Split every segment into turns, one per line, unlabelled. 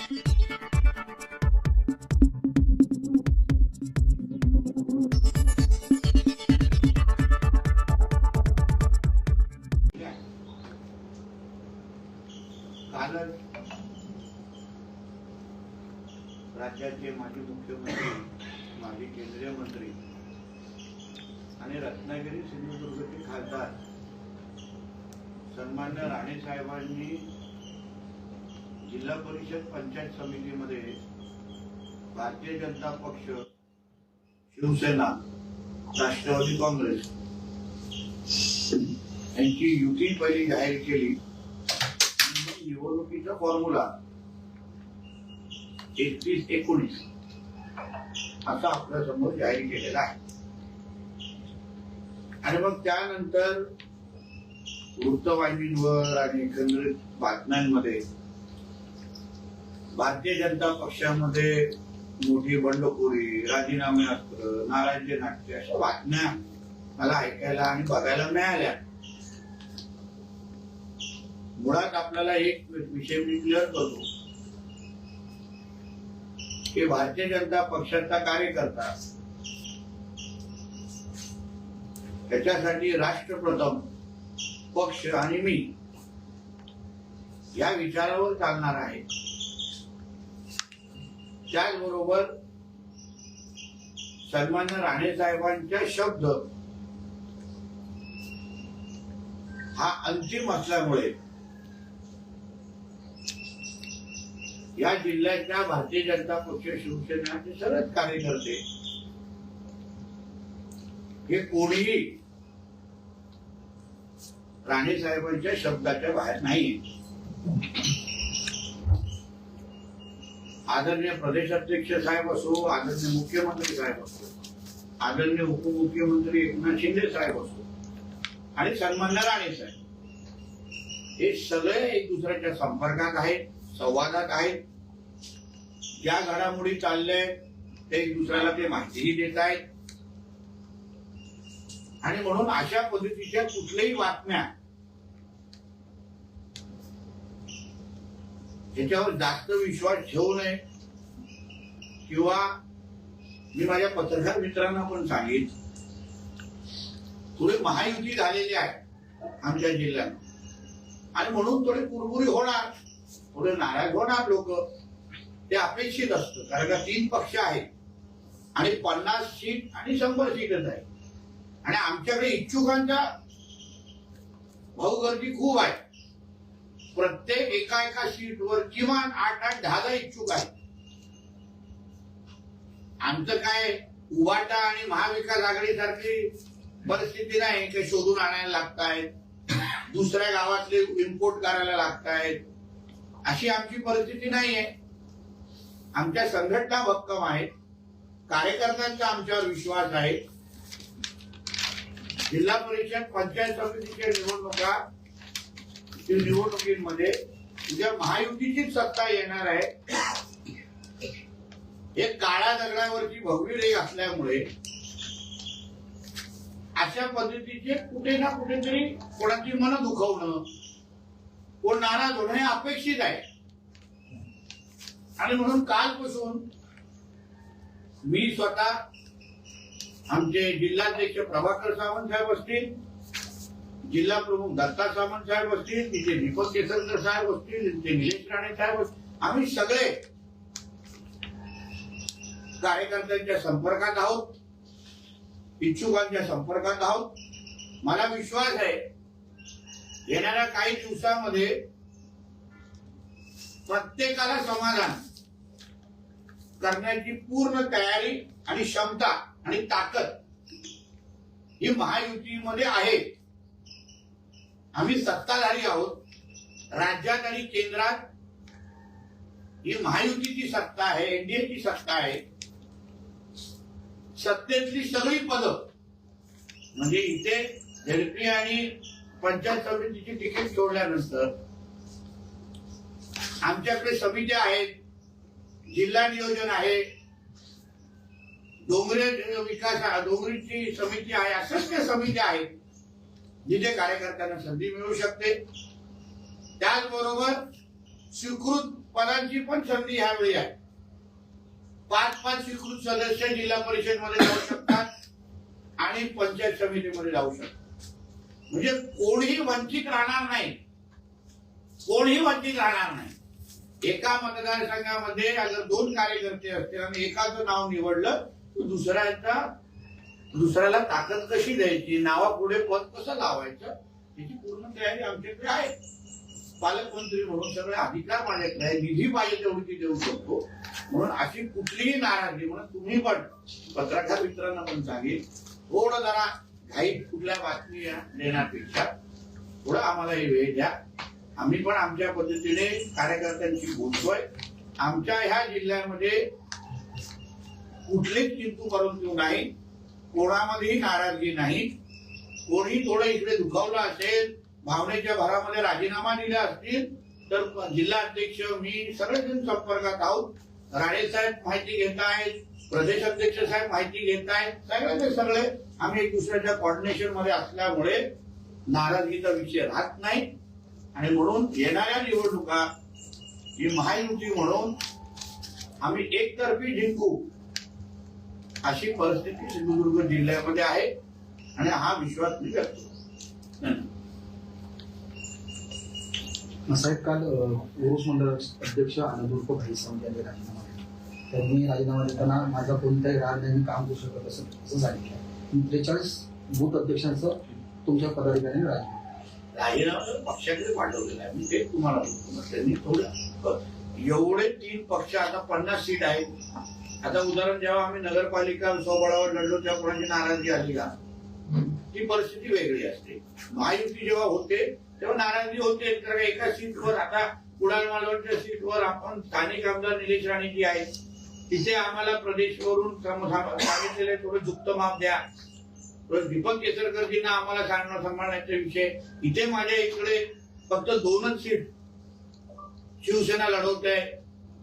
कालच राज्याचे माजी मुख्यमंत्री, माजी केंद्रीय मंत्री आणि रत्नागिरी सिंधुदुर्गचे खासदार सन्मान्य राणे साहेबांनी जिल्हा परिषद पंचायत समितीमध्ये भारतीय जनता पक्ष, शिवसेना, राष्ट्रवादी काँग्रेस यांची युती पहिली जाहीर केली. निवडणुकीचा फॉर्म्युला 31-19 असा आपल्या समोर जाहीर केलेला आहे. आणि मग त्यानंतर वृत्तवाहिनीवर आणि एकंदरीत बातम्यांमध्ये भारतीय जनता पक्षामध्ये मोठी बंडखोरी, राजीनामे अस्त्र, नाराजी नाट्य अशा बातम्या मला ऐकायला आणि बघायला मिळाल्या. मुळात आपल्याला एक विषय मी क्लिअर करतो की भारतीय जनता पक्षाचा कार्यकर्ता त्याच्यासाठी राष्ट्र प्रथम, पक्ष आणि मी या विचारावर चालणार आहे. त्याचबरोबर सन्मान्य राणे साहेबांच्या शब्द हा अंतिम असल्यामुळे या जिल्ह्याच्या भारतीय जनता पक्ष, शिवसेनेचे सर्वच कार्यकर्ते हे कोणीही राणे साहेबांच्या शब्दाच्या बाहेर नाही. आदरणीय प्रदेशाध्यक्ष साहेब असो, आदरणीय मुख्यमंत्री साहेब असो, आदरणीय उपमुख्यमंत्री एकनाथ शिंदे साहेब असो आणि सन्मान्य राणे साहेब, हे सगळे एक दुसऱ्याच्या संपर्कात आहेत, संवादात आहेत. ज्या घडामोडी चालल्या ते एक दुसऱ्याला ते माहितीही देत आहेत. आणि म्हणून अशा पद्धतीच्या कुठल्याही बातम्या त्याच्यावर जास्त विश्वास ठेवू नये. किंवा मी माझ्या पत्रकार मित्रांना पण सांगेन, थोडी महायुती झालेली आहे आमच्या जिल्ह्यात आणि म्हणून थोडे कुरबुरी होणार, थोडे नाराज होणार लोक, ते अपेक्षित असतं. कारण का 3 पक्ष आहेत आणि 50 सीट आणि 100 सीटच आहे. आणि आमच्याकडे इच्छुकांचा भाऊगर्दी खूप आहे. प्रत्येक एका सीटवर किमान 8-10 इच्छुक आहेत. आमचं काय उभाटा आणि महाविकास आघाडी सारखी परिस्थिती नाही की शोधून आणायला लागतायत, दुसऱ्या गावातले इम्पोर्ट करायला लागतायत, अशी आमची परिस्थिती नाहीये. आमच्या संघटना भक्कम आहेत, कार्यकर्त्यांचा आमच्यावर विश्वास आहे. जिल्हा परिषद पंचायत समितीच्या निवडणुकीमध्ये उद्या महायुतीचीच सत्ता येणार आहे. हे काळ्या दगडावरची भव्य रेघ असल्यामुळे अशा पद्धतीचे कुठे ना कुठेतरी कोणाची मन दुखवणं, कोण नाराज होणं हे अपेक्षित आहे. आणि म्हणून कालपासून मी स्वतः, आमचे जिल्हाध्यक्ष प्रभाकर सावंत साहेब असतील, जिल्हा प्रमुख दत्ता सावंत साहेब असतील, तिथे दीपक केसरकर साहेब असतील, तिथे निलेश राणे साहेब असतील, आम्ही सगळे कार्यकर्त्यांच्या संपर्कात आहोत, इच्छुकांच्या संपर्कात आहोत. मला विश्वास आहे येणाऱ्या काही दिवसामध्ये प्रत्येकाला समाधान करण्याची पूर्ण तयारी आणि क्षमता आणि ताकद ही महायुतीमध्ये आहे. आम्ही सत्ताधारी आहोत. राज्यात आणि केंद्रात ही महायुतीची सत्ता आहे, एनडीएची सत्ता आहे. सत्तेतली सगळी पदं म्हणजे इथे झेडपी आणि पंचायत समितीची तिकीट सोडल्यानंतर आमच्याकडे समित्या आहेत, जिल्हा नियोजन आहे, डोंगरीची समिती आहे, असंख्य समित्या आहेत जिथे कार्यकर्त्यांना संधी मिळू शकते. त्याचबरोबर स्वीकृत पदांची पण संधी ह्यावेळी आहे. 5 स्वीकृत सदस्य जिल्हा परिषद मध्ये जाऊ शकतात आणि पंचायत समितीमध्ये जाऊ शकतात. म्हणजे कोणीही वंचित राहणार नाही, कोणीही वंचित राहणार नाही. एका मतदारसंघामध्ये अगर 2 कार्यकर्ते असतील आणि एकाचं नाव निवडलं तर दुसऱ्याला ताकद कशी द्यायची, नावापुढे पद कसं लावायचं याची पूर्ण तयारी आमच्याकडे आहे. पालकमंत्री म्हणून सगळे अधिकार माझ्याकडे आहे. निधी पाहिजे तेवढी ती देऊ शकतो. म्हणून अशी कुठलीही नाराजगी म्हणून तुम्ही पण पत्रकार मित्रांना पण सांगेल, थोडं जरा घाई कुठल्या बातमी देण्यापेक्षा थोडं आम्हाला हे वेळ द्या. आम्ही पण आमच्या पद्धतीने कार्यकर्त्यांशी बोलतोय. आमच्या ह्या जिल्ह्यामध्ये कुठलीच किंतु परंतु नाही, कोणामध्येही नाराजगी नाही. कोणी थोडं इकडे दुखावलं असेल, भावनेच्या भरामध्ये राजीनामा दिला असतील तर जिल्हा अध्यक्ष मी सगळेजण संपर्कात आहोत. राणे साहेब माहिती घेत आहेत, प्रदेश अध्यक्ष साहेब माहिती घेत आहेत. सगळे आम्ही एक दुसऱ्याच्या कॉर्डिनेशन मध्ये असल्यामुळे नाराजगीचा विषय राहत नाही. आणि म्हणून येणाऱ्या निवडणुका ही महायुती म्हणून आम्ही एकतर्फी जिंकू अशी परिस्थिती सिंधुदुर्ग जिल्ह्यामध्ये आहे आणि हा विश्वास मी करतो.
साहेब, काल ओरोस मंडळ अध्यक्ष आनंद भाई सावंत यांनी राजीनामा दिला. त्यांनी राजीनामा देताना माझा कोणत्याही राग नाही, काम करू शकत असं सांगितलं. 43 बूथ अध्यक्षांचं तुमच्या पदाधिकाऱ्यांनी
राजीनामा पक्षाकडे पाठवलेला आहे. मी तेच तुम्हाला बोलतो. त्यांनी थोडं एवढे 3 पक्ष आता 50 सीट आहेत. आता उदाहरण जेव्हा आम्ही नगरपालिका स्वबळावर लढलो तेव्हा कोणाची नाराजगी आली का? ती परिस्थिती वेगळी असते. महायुती जेव्हा होते तेव्हा नाराजगी होते. तर एका सीटवर आता कुडाळ मालवणच्या सीटवर आपण स्थानिक आमदार निलेश राणे जी आहेत, तिथे आम्हाला प्रदेशवरून सांगितलेले थोडं दुप्त माप द्या. दीपक केसरकरजींना आम्हाला सांभाळण्याचा विषय. इथे माझ्या इकडे फक्त 2च सीट शिवसेना लढवत आहे.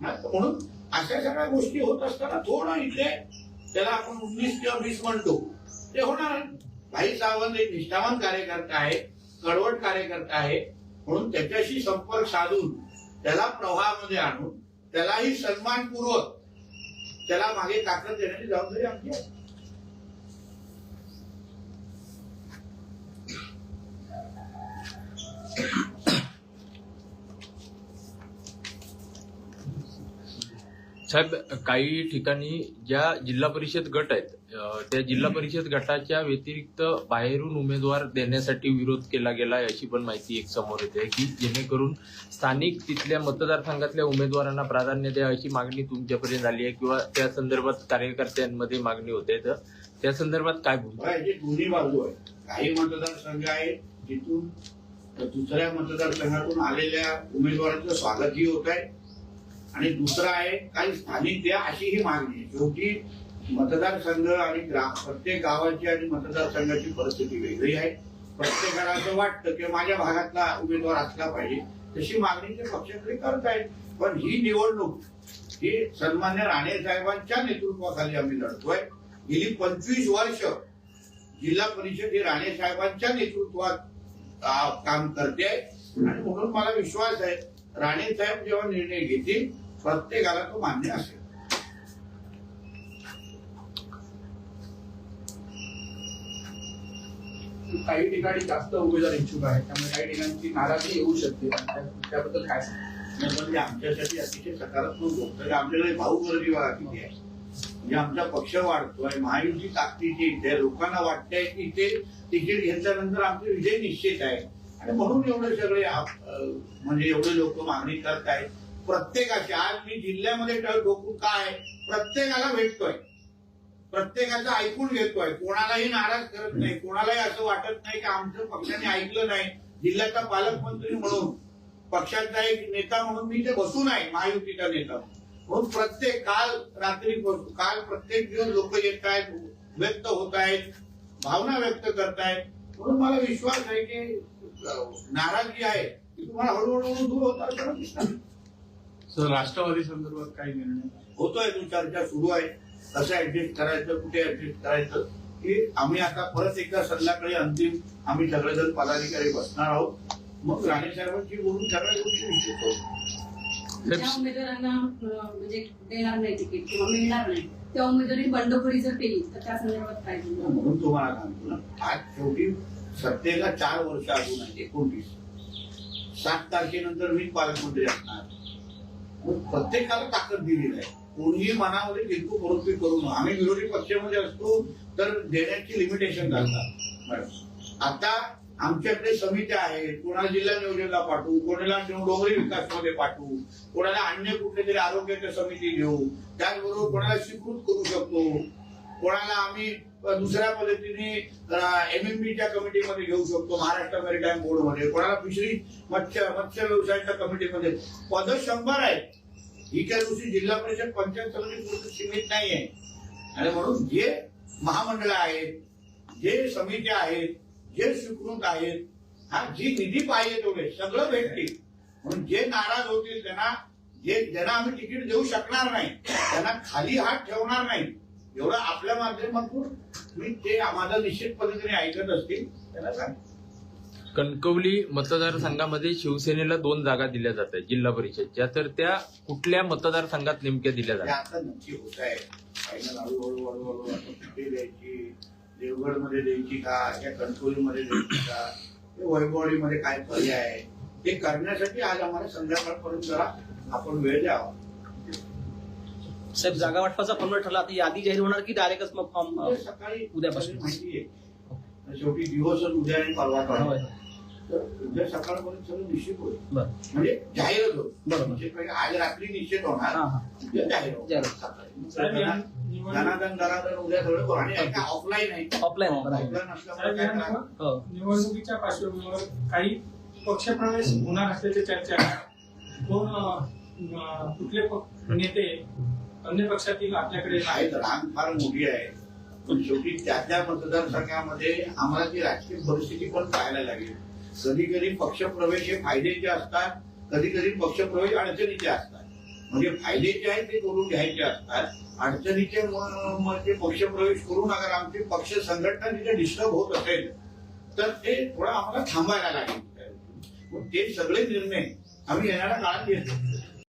म्हणून अशा सगळ्या गोष्टी होत असताना थोडं इथे त्याला आपण 19 किंवा 20 म्हणतो ते होणार. भाई सावंत एक निष्ठावान कार्यकर्ता आहे, कडवट कार्यकर्ता आहे. म्हणून त्याच्याशी संपर्क साधून त्याला प्रवाहामध्ये आणून त्यालाही सन्मानपूर्वक त्याला मागे ताकद देण्याची जबाबदारी आमची आहे.
साहेब, काही ठिकाणी ज्या जिल्हा परिषद गट आहेत त्या जिल्हा परिषद गटाच्या व्यतिरिक्त बाहेरून उमेदवार देण्यासाठी विरोध केला गेला अशी पण माहिती एक समोर येते की जेणेकरून स्थानिक तिथल्या मतदारसंघातल्या उमेदवारांना प्राधान्य द्या अशी मागणी तुमच्यापर्यंत आली आहे किंवा त्या संदर्भात कार्यकर्त्यांमध्ये मागणी होते. तर त्या संदर्भात काय बोलतो?
दोन्ही बाजू आहे. काही मतदारसंघ आहेत जिथून दुसऱ्या मतदारसंघातून आलेल्या उमेदवारांचं स्वागतही होत आहे आणि दुसरं आहे काही स्थानिक द्या अशी ही मागणी आहे. शेवटी मतदारसंघ आणि प्रत्येक गावाची आणि मतदारसंघाची परिस्थिती वेगळी आहे. प्रत्येकाला असं वाटतं की माझ्या भागातला उमेदवार असला पाहिजे, तशी मागणी ते पक्षाकडे करत आहेत. पण ही निवडणूक ही सन्मान्य राणे साहेबांच्या नेतृत्वाखाली आम्ही लढतोय. गेली 25 वर्ष जिल्हा परिषद ही राणे साहेबांच्या नेतृत्वात काम करते आणि म्हणून मला विश्वास आहे राणे साहेब जेव्हा निर्णय घेतील प्रत्येकाला तो मान्य असेल.
काही ठिकाणी जास्त उमेदवार इच्छुक आहेत, त्यामुळे काही ठिकाणची नाराजी येऊ शकते. त्याबद्दल काय
म्हणजे आमच्यासाठी अतिशय सकारात्मक गोष्ट आहे. आमच्याकडे भाऊगर्दी बघा किती आहे. म्हणजे आमचा पक्ष वाढतोय, महायुती ताकदीची इथे लोकांना वाटतंय की ते तिकीट घेतल्यानंतर आमचे विजय निश्चित आहे आणि म्हणून एवढे सगळे म्हणजे एवढे लोक मागणी करत आहेत. प्रत्येकाची आज मी जिल्ह्यामध्ये डोकून काय प्रत्येकाला भेटतोय, प्रत्येकाचं ऐकून घेतोय, कोणालाही नाराज करत नाही, कोणालाही असं वाटत नाही की आमचं पक्षाने ऐकलं नाही. जिल्ह्याचा पालकमंत्री म्हणून पक्षाचा एक नेता म्हणून मी ते बसून आहे, महायुतीचा नेता म्हणून काल प्रत्येक दिवस लोक येत आहेत, व्यक्त होत आहेत, भावना व्यक्त करतायत. म्हणून मला विश्वास आहे की नाराजगी आहे ती तुम्हाला हळूहळू दूर होता.
सर, राष्ट्रवादी संदर्भात काही निर्णय
होतोय, तो चर्चा सुरू आहे. कसं ऍडजस्ट करायचं, कुठे ऍडजस्ट करायचं की आम्ही आता परत एकदा संध्याकाळी अंतिम आम्ही सगळेजण पदाधिकारी बसणार आहोत. मग राणे साहेबांची बोलून सगळ्या गोष्टी निश्चित होतो.
ज्या उमेदवारांना म्हणजे देणार नाही तिकीट किंवा मिळणार नाही त्या उमेदवारी बंडखोरी जर केली तर त्या संदर्भात काय होईल?
म्हणून तुम्हाला सांगतो ना, आज शेवटी सत्तेला 4 वर्ष अजून आहे, 29. 7 तारखेनंतर मी पालकमंत्री असणार. मग प्रत्येकाला ताकद दिलेली आहे. कोणीही मनामध्ये किंतु परस्पर करू नये. आम्ही विरोधी पक्षामध्ये असतो तर देण्याची लिमिटेशन घालतात. आता आमच्याकडे समित्या आहेत, कोणाला जिल्हा नियोजनला पाठवू, कोणाला डोंगरी विकासमध्ये पाठवू, कोणाला अन्य कुठे तरी आरोग्याच्या समिती घेऊ, त्याचबरोबर कोणाला स्वीकृत करू शकतो, कोणाला आम्ही दुसऱ्या पद्धतीने MMBच्या कमिटीमध्ये घेऊ शकतो, महाराष्ट्र मेरीटाईम बोर्डमध्ये, कोणाला फिशरी मत्स्य व्यवसायाच्या कमिटीमध्ये. पद 100 आहेत. ही काही दिवशी जिल्हा परिषद पंचायत समिती सीमित नाही आहे. आणि म्हणून जे महामंडळ आहेत, जे समित्या आहेत, जे स्वीकृत आहेत, जी निधी पाहिजे तेवढे सगळं भेटतील. म्हणून जे नाराज होतील ज्यांना आम्ही तिकीट देऊ शकणार नाही त्यांना खाली हात ठेवणार नाही. एवढं आपल्या माध्यमातून मी ते माझं निश्चित पद्धतीने ऐकत असतील त्यांना सांग.
कणकवली मतदारसंघामध्ये शिवसेनेला 2 जागा दिल्या जात आहेत जिल्हा परिषदच्या, तर त्या कुठल्या मतदारसंघात नेमक्या दिल्या
ते
जातात?
आता नक्की होत आहे. फायनल हळूहळू आता कुठे द्यायची, देवगडमध्ये द्यायची का, या कणकवलीमध्ये द्यायची का, वैभववाडीमध्ये काय पर्याय आहे ते करण्यासाठी आज आम्हाला संध्याकाळपर्यंत जरा आपण वेळ द्यावा.
साहेब, जागा वाटपाचा फॉर्म्युला ठरला, आता यादी जाहीर होणार की डायरेक्टच मग फॉर्म
सकाळी
उद्यापासून?
माहिती आहे. शेवटी दिवसच उद्या आणि परवा काढावा. तर उद्या सकाळपर्यंत सगळं निश्चित होईल.
बरं.
म्हणजे जाहीरच होईल.
बरोबर.
म्हणजे पहिले आज रात्री निश्चित होणार, उद्या जाहीर होईल.
जाहीर.
धनादन उद्या थोडं करू. आणि ऑफलाईन आहे,
ऑफलाईन
ऑफलाईन असल्यामुळे काय करा,
निवडणुकीच्या पार्श्वभूमीवर काही पक्षप्रवेश होणार असल्याची चर्चा आहे. कोण कुठले नेते अन्य पक्षातील आपल्याकडे
आहेत. रांग फार मोठी आहे. पण शेवटी त्या मतदारसंघामध्ये आम्हाला ती राजकीय परिस्थिती पण पाहायला लागेल. कधी कधी पक्षप्रवेश हे फायद्याचे असतात, कधी कधी पक्षप्रवेश अडचणीचे असतात. म्हणजे फायद्याचे आहेत ते करून घ्यायचे असतात, अडचणीचे ते पक्षप्रवेश करून अगर आमची पक्ष संघटना तिथे डिस्टर्ब होत असेल तर ते थोडं आम्हाला थांबायला लागेल. ते सगळे निर्णय आम्ही येणाऱ्या काळात घेतो.